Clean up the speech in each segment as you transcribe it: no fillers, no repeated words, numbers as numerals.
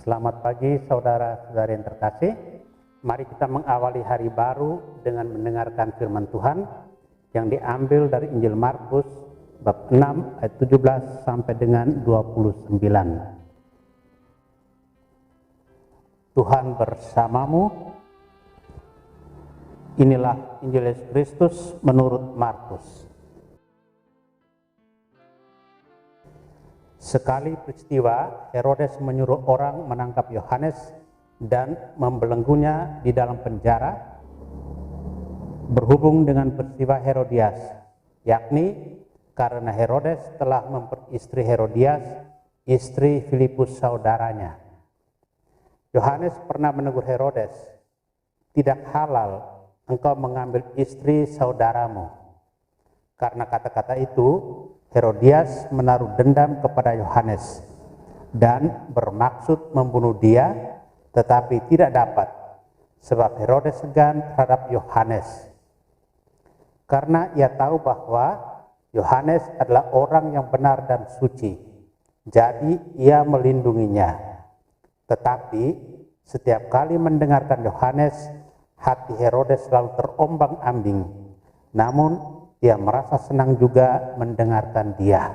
Selamat pagi saudara-saudari yang terkasih. Mari kita mengawali hari baru dengan mendengarkan firman Tuhan yang diambil dari Injil Markus bab 6 ayat 17 sampai dengan 29. Tuhan bersamamu. Inilah Injil Yesus Kristus menurut Markus. Sekali peristiwa, Herodes menyuruh orang menangkap Yohanes dan membelenggunya di dalam penjara berhubung dengan peristiwa Herodias, yakni karena Herodes telah memperistri Herodias, istri Filipus saudaranya. Yohanes pernah menegur Herodes, "Tidak halal engkau mengambil istri saudaramu." Karena kata-kata itu, Herodias menaruh dendam kepada Yohanes dan bermaksud membunuh dia, tetapi tidak dapat, sebab Herodes segan terhadap Yohanes. Karena ia tahu bahwa Yohanes adalah orang yang benar dan suci, jadi ia melindunginya. Tetapi setiap kali mendengarkan Yohanes, hati Herodes selalu terombang-ambing. Namun ia merasa senang juga mendengarkan dia.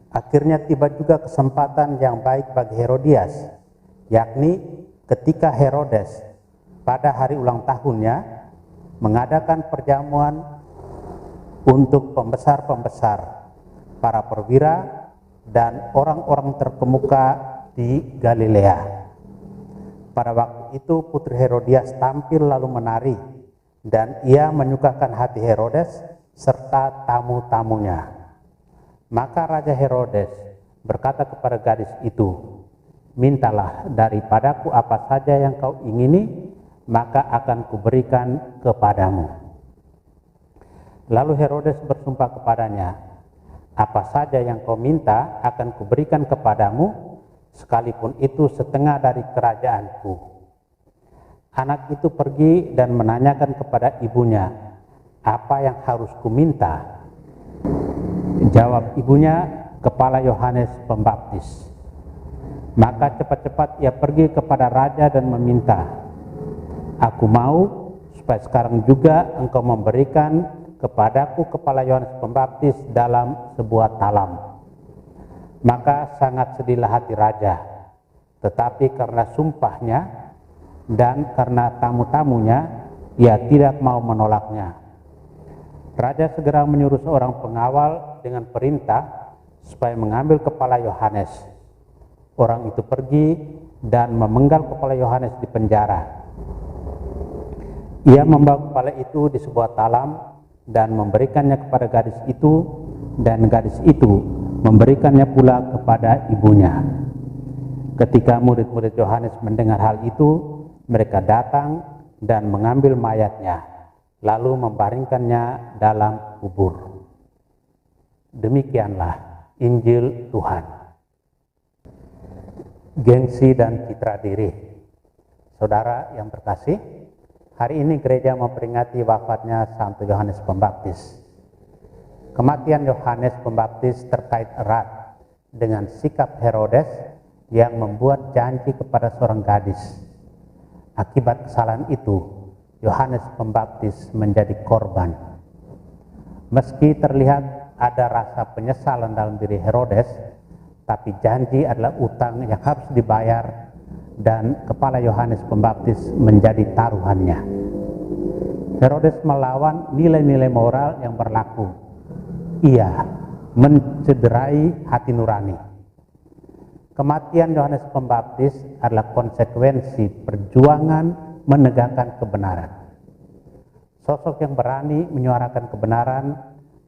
Akhirnya tiba juga kesempatan yang baik bagi Herodias, yakni ketika Herodes pada hari ulang tahunnya mengadakan perjamuan untuk pembesar-pembesar, para perwira, dan orang-orang terkemuka di Galilea. Pada waktu itu putri Herodias tampil lalu menari, dan ia menyukakan hati Herodes serta tamu-tamunya. Maka Raja Herodes berkata kepada gadis itu, "Mintalah daripadaku apa saja yang kau ingini, maka akan kuberikan kepadamu." Lalu Herodes bersumpah kepadanya, "Apa saja yang kau minta akan kuberikan kepadamu, sekalipun itu setengah dari kerajaanku." Anak itu pergi dan menanyakan kepada ibunya, "Apa yang harus kuminta?" Jawab ibunya, "Kepala Yohanes Pembaptis." Maka cepat-cepat ia pergi kepada raja dan meminta, "Aku mau supaya sekarang juga engkau memberikan kepadaku kepala Yohanes Pembaptis dalam sebuah talam." Maka sangat sedihlah hati raja, tetapi karena sumpahnya dan karena tamu-tamunya, ia tidak mau menolaknya. Raja segera menyuruh seorang pengawal dengan perintah supaya mengambil kepala Yohanes. Orang itu pergi dan memenggal kepala Yohanes di penjara. Ia membawa kepala itu di sebuah talam dan memberikannya kepada gadis itu, dan gadis itu memberikannya pula kepada ibunya. Ketika murid-murid Yohanes mendengar hal itu, mereka datang dan mengambil mayatnya, lalu membaringkannya dalam kubur. Demikianlah Injil Tuhan. Gengsi dan citra diri. Saudara yang terkasih, hari ini gereja memperingati wafatnya Santo Yohanes Pembaptis. Kematian Yohanes Pembaptis terkait erat dengan sikap Herodes yang membuat janji kepada seorang gadis. Akibat kesalahan itu, Yohanes Pembaptis menjadi korban. Meski terlihat ada rasa penyesalan dalam diri Herodes, tapi janji adalah utang yang harus dibayar, dan kepala Yohanes Pembaptis menjadi taruhannya. Herodes melawan nilai-nilai moral yang berlaku. Ia mencederai hati nurani. Kematian Yohanes Pembaptis adalah konsekuensi perjuangan menegakkan kebenaran. Sosok yang berani menyuarakan kebenaran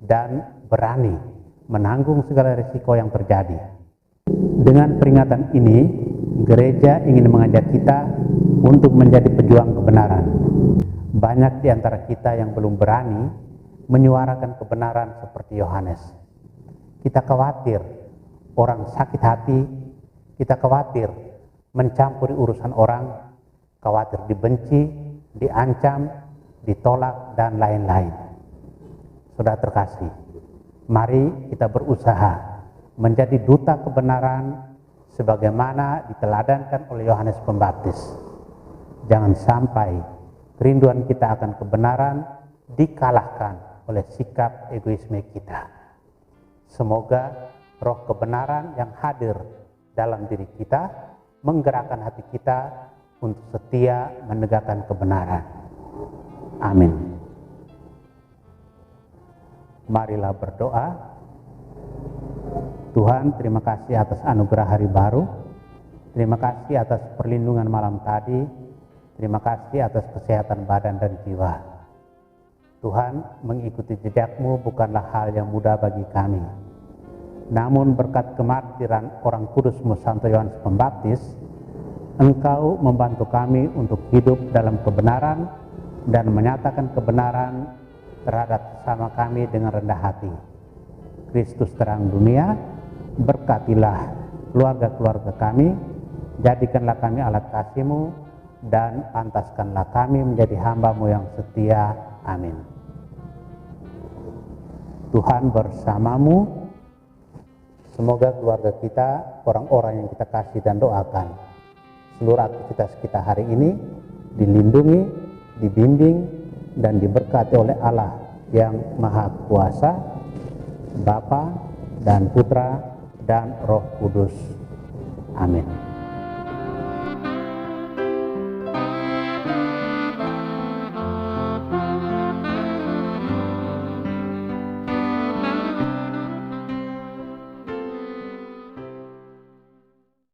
dan berani menanggung segala risiko yang terjadi. Dengan peringatan ini, gereja ingin mengajak kita untuk menjadi pejuang kebenaran. Banyak di antara kita yang belum berani menyuarakan kebenaran seperti Yohanes. Kita khawatir orang sakit hati, kita khawatir mencampuri urusan orang, khawatir dibenci, diancam, ditolak, dan lain-lain. Saudara terkasih, mari kita berusaha menjadi duta kebenaran sebagaimana diteladankan oleh Yohanes Pembaptis. Jangan sampai kerinduan kita akan kebenaran dikalahkan oleh sikap egoisme kita. Semoga roh kebenaran yang hadir dalam diri kita menggerakkan hati kita untuk setia menegakkan kebenaran. Amin. Marilah berdoa. Tuhan, terima kasih atas anugerah hari baru. Terima kasih atas perlindungan malam tadi. Terima kasih atas kesehatan badan dan jiwa. Tuhan, mengikuti jejak-Mu bukanlah hal yang mudah bagi kami. Namun berkat kemartiran orang kudus-Mu Santo Yohanes Pembaptis, Engkau membantu kami untuk hidup dalam kebenaran dan menyatakan kebenaran terhadap sesama kami dengan rendah hati. Kristus terang dunia, berkatilah keluarga-keluarga kami, jadikanlah kami alat kasih-Mu, dan pantaskanlah kami menjadi hamba-Mu yang setia. Amin. Tuhan bersamamu. Semoga keluarga kita, orang-orang yang kita kasih dan doakan, seluruh aktivitas kita hari ini dilindungi, dibimbing, dan diberkati oleh Allah yang Maha Kuasa, Bapa dan Putra dan Roh Kudus. Amin.